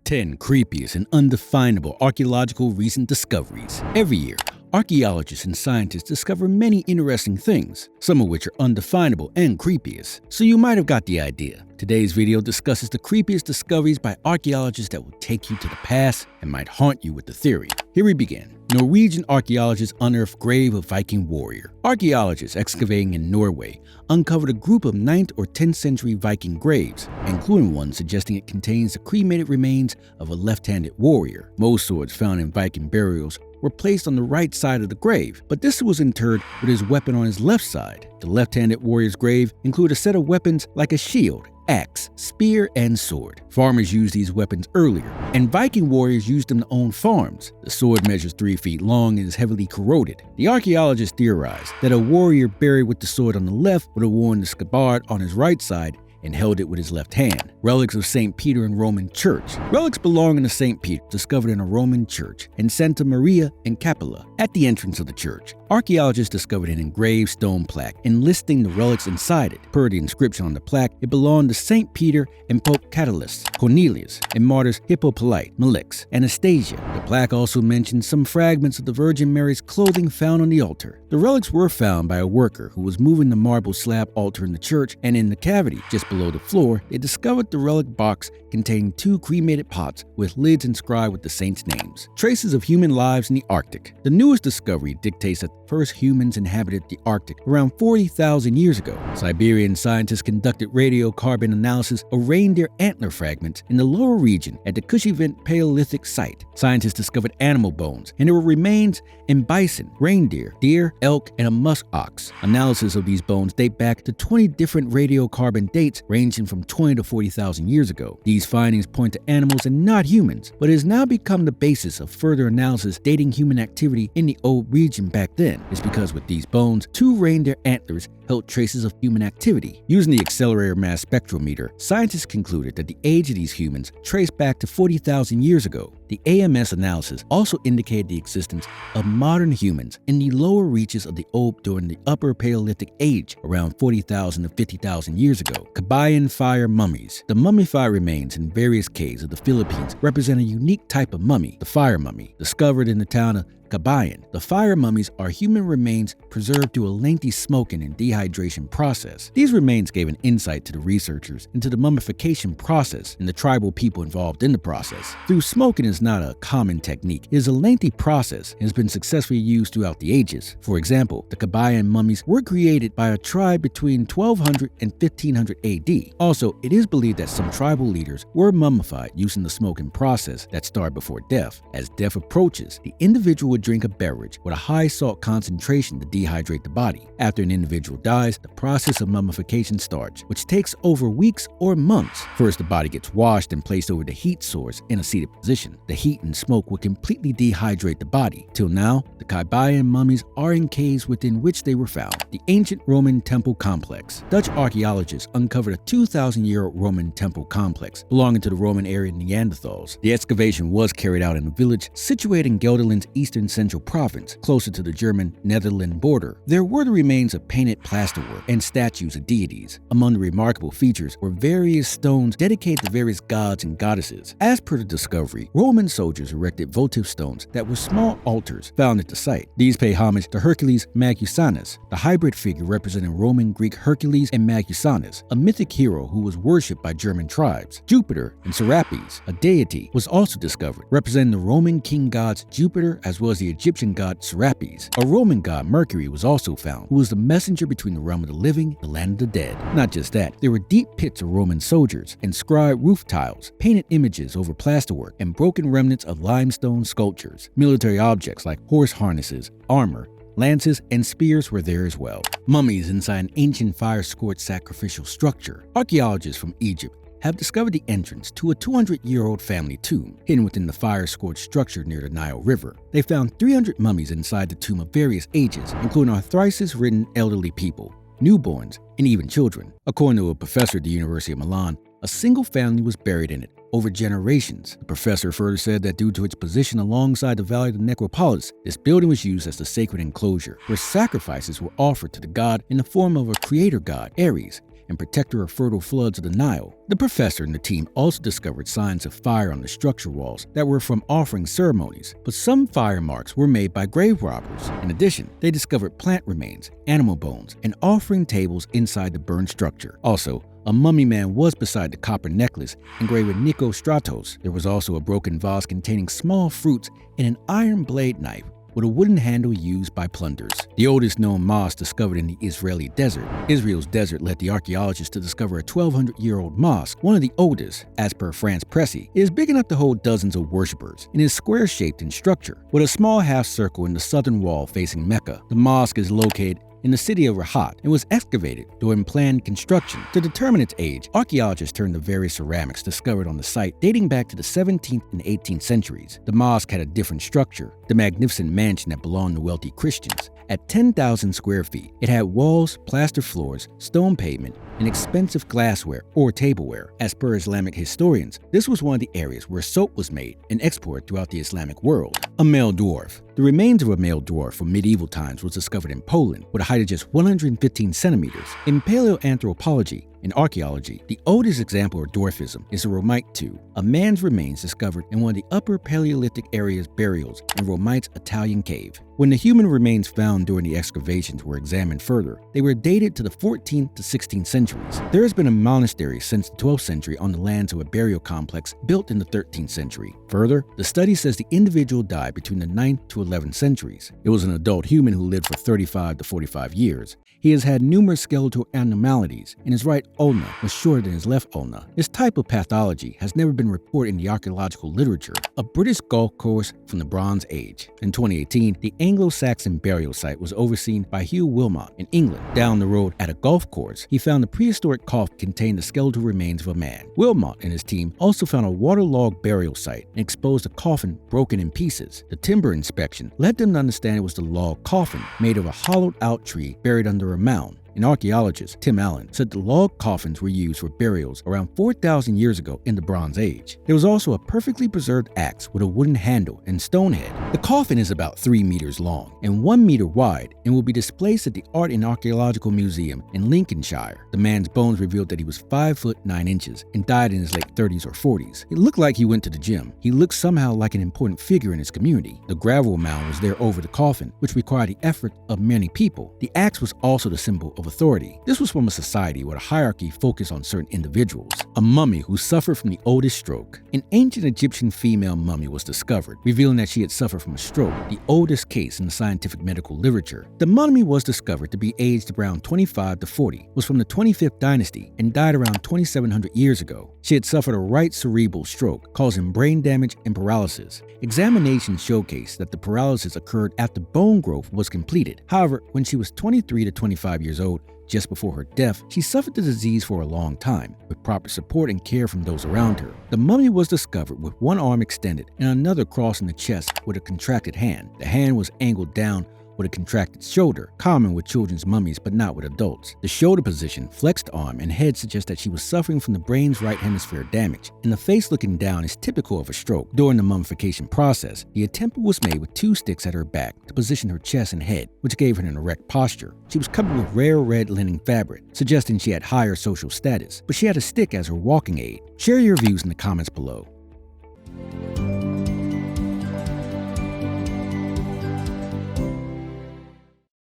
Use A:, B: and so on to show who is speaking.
A: 10 creepiest and undefinable archaeological recent discoveries. Every year, archaeologists and scientists discover many interesting things, some of which are undefinable and creepiest. So you might have got the idea. Today's video discusses the creepiest discoveries by archaeologists that will take you to the past and might haunt you with the theory. Here we begin. Norwegian archaeologists unearthed grave of Viking warrior. Archaeologists excavating in Norway uncovered a group of 9th or 10th century Viking graves, including one suggesting it contains the cremated remains of a left-handed warrior. Most swords found in Viking burials were placed on the right side of the grave, but this was interred with his weapon on his left side. The left-handed warrior's grave included a set of weapons like a shield, axe, spear, and sword. Farmers used these weapons earlier, and Viking warriors used them to own farms. The sword measures 3 feet long and is heavily corroded. The archaeologists theorized that a warrior buried with the sword on the left would have worn the scabbard on his right side and held it with his left hand. Relics of St. Peter and Roman Church. Relics belonging to St. Peter discovered in a Roman church in Santa Maria in Capua. At the entrance of the church, archaeologists discovered an engraved stone plaque enlisting the relics inside it. Per the inscription on the plaque, it belonged to St. Peter and Pope Catullus, Cornelius, and martyrs Hippolyte, Melix, and Anastasia. The plaque also mentions some fragments of the Virgin Mary's clothing found on the altar. The relics were found by a worker who was moving the marble slab altar in the church, and in the cavity just below the floor, they discovered the relic box containing 2 cremated pots with lids inscribed with the saints' names. Traces of human lives in the Arctic. The newest discovery dictates that the first humans inhabited the Arctic around 40,000 years ago. Siberian scientists conducted radiocarbon analysis of reindeer antler fragments in the lower region at the Kushivent Paleolithic site. Scientists discovered animal bones, and there were remains in bison, reindeer, deer, elk, and a musk ox. Analysis of these bones date back to 20 different radiocarbon dates ranging from 20 to 40,000 years ago. These findings point to animals and not humans, but it has now become the basis of further analysis dating human activity in the old region back then. It's because with these bones, 2 reindeer antlers held traces of human activity. Using the accelerator mass spectrometer, scientists concluded that the age of these humans traced back to 40,000 years ago. The AMS analysis also indicated the existence of modern humans in the lower reaches of the Old during the Upper Paleolithic Age, around 40,000 to 50,000 years ago. Kabayan fire mummies. The mummified remains in various caves of the Philippines represent a unique type of mummy, the fire mummy, discovered in the town of Kabayan. The fire mummies are human remains preserved through a lengthy smoking and dehydration process. These remains gave an insight to the researchers into the mummification process and the tribal people involved in the process. Though smoking is not a common technique, it is a lengthy process and has been successfully used throughout the ages. For example, the Kabayan mummies were created by a tribe between 1200 and 1500 AD. Also, it is believed that some tribal leaders were mummified using the smoking process that started before death. As death approaches, the individual would drink a beverage with a high salt concentration to dehydrate the body. After an individual dies, the process of mummification starts, which takes over weeks or months. First, the body gets washed and placed over the heat source in a seated position. The heat and smoke would completely dehydrate the body. Till now, the Kabayan mummies are in caves within which they were found. The ancient Roman temple complex. Dutch archaeologists uncovered a 2,000-year-old Roman temple complex belonging to the Roman area Neanderthals. The excavation was carried out in a village situated in Gelderland's eastern central province, closer to the German-Netherlands border. There were the remains of painted plasterwork and statues of deities. Among the remarkable features were various stones dedicated to various gods and goddesses. As per the discovery, Roman soldiers erected votive stones that were small altars found at the site. These pay homage to Hercules Magusanus, the hybrid figure representing Roman Greek Hercules and Magusanus, a mythic hero who was worshipped by German tribes. Jupiter and Serapis, a deity, was also discovered, representing the Roman king gods Jupiter as well as the Egyptian god Serapis. A Roman god, Mercury, was also found, who was the messenger between the realm of the living and the land of the dead. Not just that, there were deep pits of Roman soldiers, inscribed roof tiles, painted images over plasterwork, and broken remnants of limestone sculptures. Military objects like horse harnesses, armor, lances, and spears were there as well. Mummies inside an ancient fire-scorched sacrificial structure. Archaeologists from Egypt have discovered the entrance to a 200-year-old family tomb hidden within the fire-scorched structure near the Nile River. They found 300 mummies inside the tomb of various ages, including arthritis-ridden elderly people, newborns, and even children. According to a professor at the University of Milan, a single family was buried in it over generations. The professor further said that due to its position alongside the Valley of the Necropolis, this building was used as the sacred enclosure where sacrifices were offered to the god in the form of a creator god, Aries, and protector of fertile floods of the Nile. The professor and the team also discovered signs of fire on the structure walls that were from offering ceremonies, but some fire marks were made by grave robbers. In addition, they discovered plant remains, animal bones, and offering tables inside the burned structure. Also, a mummy man was beside the copper necklace engraved with NIKOSTRATOS. There was also a broken vase containing small fruits and an iron blade knife with a wooden handle used by plunderers. The oldest known mosque discovered in the Israeli desert. Israel's desert led the archaeologists to discover a 1,200-year-old mosque, one of the oldest. As per France Pressy, it is big enough to hold dozens of worshippers and is square-shaped in structure, with a small half circle in the southern wall facing Mecca. The mosque is located in the city of RAHAT and was excavated during planned construction. To determine its age, archaeologists turned to various ceramics discovered on the site dating back to the 17th and 18th centuries. The mosque had a different structure, the magnificent mansion that belonged to wealthy Christians. At 10,000 square feet, it had walls, plaster floors, stone pavement, and expensive glassware or tableware. As per Islamic historians, this was one of the areas where soap was made and exported throughout the Islamic world. A male dwarf. The remains of a male dwarf from medieval times was discovered in Poland with a height of just 115 centimeters. In paleoanthropology and archaeology, the oldest example of dwarfism is the ROMITO'S, a man's remains discovered in one of the upper Paleolithic area's burials in ROMITO'S Italian cave. When the human remains found during the excavations were examined further, they were dated to the 14th to 16th centuries. There has been a monastery since the 12th century on the lands of a burial complex built in the 13th century. Further, the study says the individual died between the 9th to 11th centuries. It was an adult human who lived for 35 to 45 years. He has had numerous skeletal abnormalities, and his right ulna was shorter than his left ulna. This type of pathology has never been reported in the archaeological literature. A British golf course from the Bronze Age. In 2018, the Anglo-Saxon burial site was overseen by Hugh Wilmot in England. Down the road at a golf course, he found a prehistoric coffin containing the skeletal remains of a man. Wilmot and his team also found a waterlogged burial site and exposed a coffin broken in pieces. The timber inspection led them to understand it was the log coffin made of a hollowed-out tree buried under a mound. An archaeologist, Tim Allen, said the log coffins were used for burials around 4,000 years ago in the Bronze Age. There was also a perfectly preserved axe with a wooden handle and stone head. The coffin is about 3 meters long and 1 meter wide and will be displayed at the Art and Archaeological Museum in Lincolnshire. The man's bones revealed that he was 5 foot 9 inches and died in his late 30s or 40s. It looked like he went to the gym. He looked somehow like an important figure in his community. The gravel mound was there over the coffin, which required the effort of many people. The axe was also the symbol of authority. This was from a society where the hierarchy focused on certain individuals. A mummy who suffered from the oldest stroke. An ancient Egyptian female mummy was discovered, revealing that she had suffered from a stroke, the oldest case in the scientific medical literature. The mummy was discovered to be aged around 25 to 40, was from the 25th dynasty, and died around 2,700 years ago. She had suffered a right cerebral stroke, causing brain damage and paralysis. Examinations showcased that the paralysis occurred after bone growth was completed. However, when she was 23 to 25 years old, just before her death, she suffered the disease for a long time, with proper support and care from those around her. The mummy was discovered with one arm extended and another crossing the chest with a contracted hand. The hand was angled down with a contracted shoulder, common with children's mummies but not with adults. The shoulder position, flexed arm, and head suggest that she was suffering from the brain's right hemisphere damage, and the face looking down is typical of a stroke. During the mummification process, the attempt was made with 2 sticks at her back to position her chest and head, which gave her an erect posture. She was covered with rare red linen fabric, suggesting she had higher social status, but she had a stick as her walking aid. Share your views in the comments below.